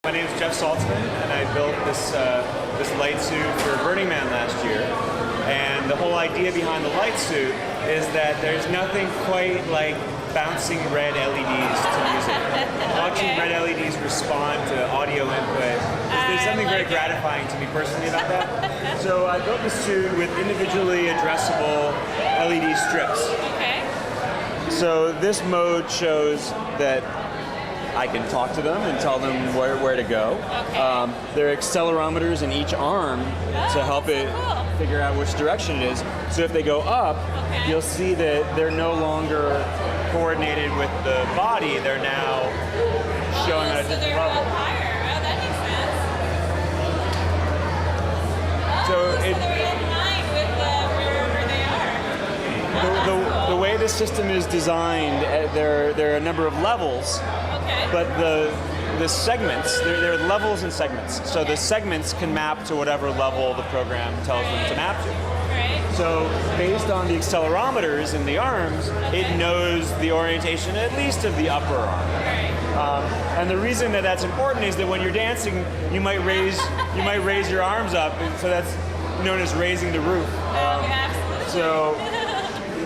My name is Jeff Saltzman, and I built this light suit for Burning Man last year. And the whole idea behind the light suit is that there's nothing quite like bouncing red LEDs to music. Watching red LEDs respond to audio input, there's something very gratifying to me personally about that. So I built the suit with individually addressable LED strips. Okay. So this mode shows that I can talk to them and tell them where to go. Okay. There are accelerometers in each arm to help it figure out which direction it is. So if they go up, you'll see that they're no longer coordinated with the body. They're now showing at a different level. Up higher. Oh, that makes sense. So they're in line with wherever they are. The way this system is designed, there are a number of levels. Okay. But the segments, there are levels and segments. So the segments can map to whatever level the program tells them to map to. Right. So based on the accelerometers in the arms, it knows the orientation at least of the upper arm. Right. And the reason that that's important is that when you're dancing, you might raise your arms up, and so that's known as raising the roof. Absolutely. So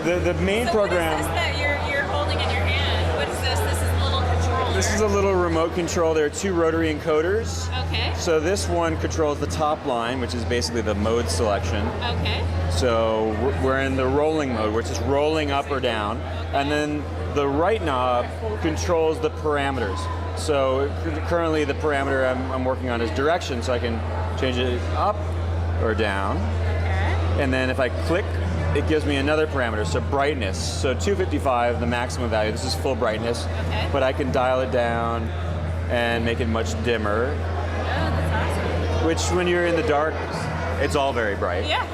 the main program. What is this that you're holding in your hand? What is this? This is a little controller. This is a little remote control. There are two rotary encoders. Okay. So this one controls the top line, which is basically the mode selection. Okay. So we're in the rolling mode, which is rolling up or down. And then the right knob controls the parameters. So currently the parameter I'm working on is direction, so I can change it up or down. Okay. And then if I click, it gives me another parameter, so brightness. So 255, the maximum value. This is full brightness. Okay. But I can dial it down and make it much dimmer. Oh, that's awesome. Which, when you're in the dark, it's all very bright. Yeah.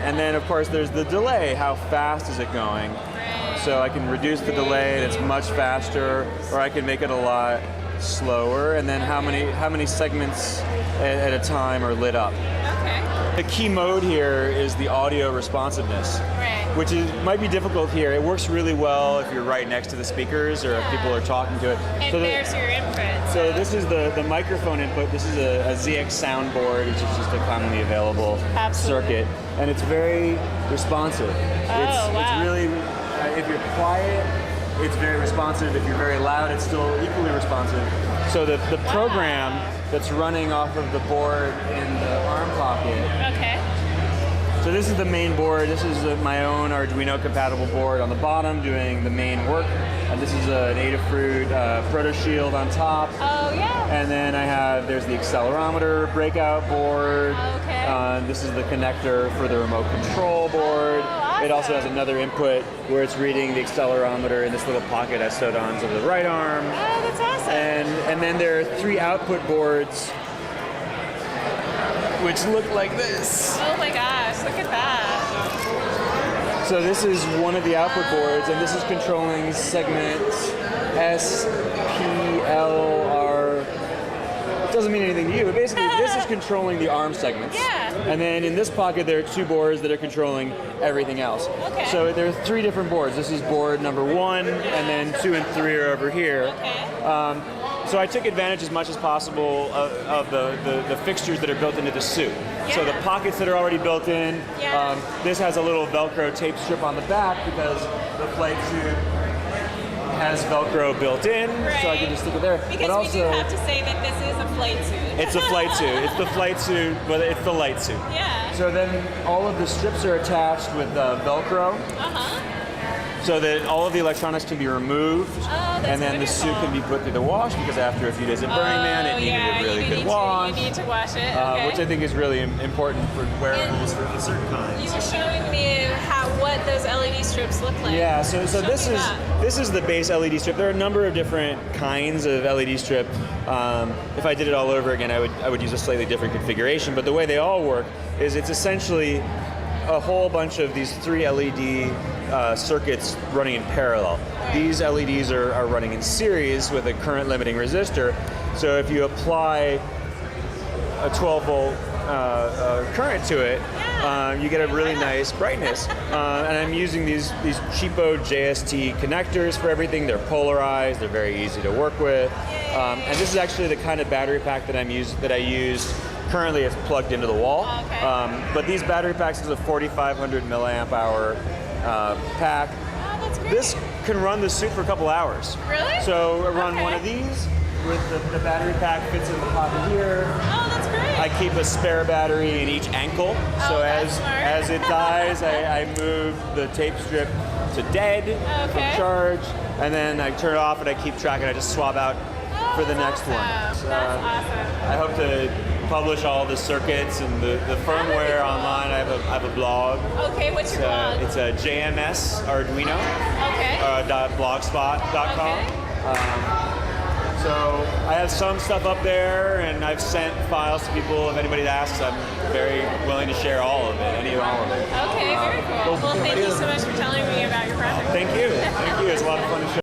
And then, of course, there's the delay. How fast is it going? Right. So I can reduce the delay, and it's much faster, or I can make it a lot slower. And then how many segments at a time are lit up. Okay. The key mode here is the audio responsiveness, Right. which might be difficult here. It works really well if you're right next to the speakers or if people are talking to it. It So bears your input. So this is the microphone input. This is a ZX soundboard, which is just a commonly available circuit, and it's very responsive. Wow. It's really, if you're quiet, it's very responsive. If you're very loud, it's still equally responsive. So the program that's running off of the board in the arm pocket. Okay. So this is the main board. This is my own Arduino compatible board on the bottom doing the main work. And this is an Adafruit Proto Shield on top. Oh, yeah. And then there's the accelerometer breakout board. Okay. This is the connector for the remote control board. Oh, awesome. It also has another input where it's reading the accelerometer in this little pocket I sewed onto the right arm. Oh, that's awesome. And then there are three output boards which look like this. Oh my gosh, look at that. So this is one of the output boards, and this is controlling segment S, P, L, R. It doesn't mean anything to you, but basically this is controlling the arm segments. Yeah. And then in this pocket there are two boards that are controlling everything else. Okay. So there are three different boards. This is board number 1, and then 2 and 3 are over here. Okay. So I took advantage as much as possible of the fixtures that are built into the suit. So the pockets that are already built in. Yeah. This has a little Velcro tape strip on the back because the flight suit has Velcro built in, so I can just stick it there. Because but also, we do have to say that this is a flight suit. it's a flight suit. It's the flight suit, but it's the light suit. Yeah. So then all of the strips are attached with Velcro. Uh-huh. So that all of the electronics can be removed, and then the suit can be put through the wash, because after a few days at Burning Man, it needed a really good wash. You need to wash it, which I think is really important for wearables for certain kinds. You were showing me what those LED strips look like. Yeah, so this is the base LED strip. There are a number of different kinds of LED strip. If I did it all over again, I would use a slightly different configuration, but the way they all work is it's essentially a whole bunch of these 3 LED circuits running in parallel. These LEDs are running in series with a current limiting resistor. So if you apply a 12 volt current to it, you get a really nice brightness. And I'm using these cheapo JST connectors for everything. They're polarized. They're very easy to work with. And this is actually the kind of battery pack that I use. Currently, it's plugged into the wall. Okay. But these battery packs is a 4,500 milliamp hour pack. Oh, that's great. This can run the suit for a couple hours. Really? So I run one of these with the battery pack fits in the pocket here. Oh, that's great. I keep a spare battery in each ankle. So that's smart. as it dies, I move the tape strip to dead from charge, and then I turn it off and I keep track and I just swap out for the next one. That's awesome. I hope to publish all the circuits and the firmware online. I have a blog. Okay, what's your blog? It's a JMS Arduino. Okay. .blogspot.com. Okay. So I have some stuff up there, and I've sent files to people. If anybody asks, I'm very willing to share all of it, any and all of it. Okay, very cool. Well, thank you so much for telling me about your project. Thank you. Thank you. It's a lot of fun to share.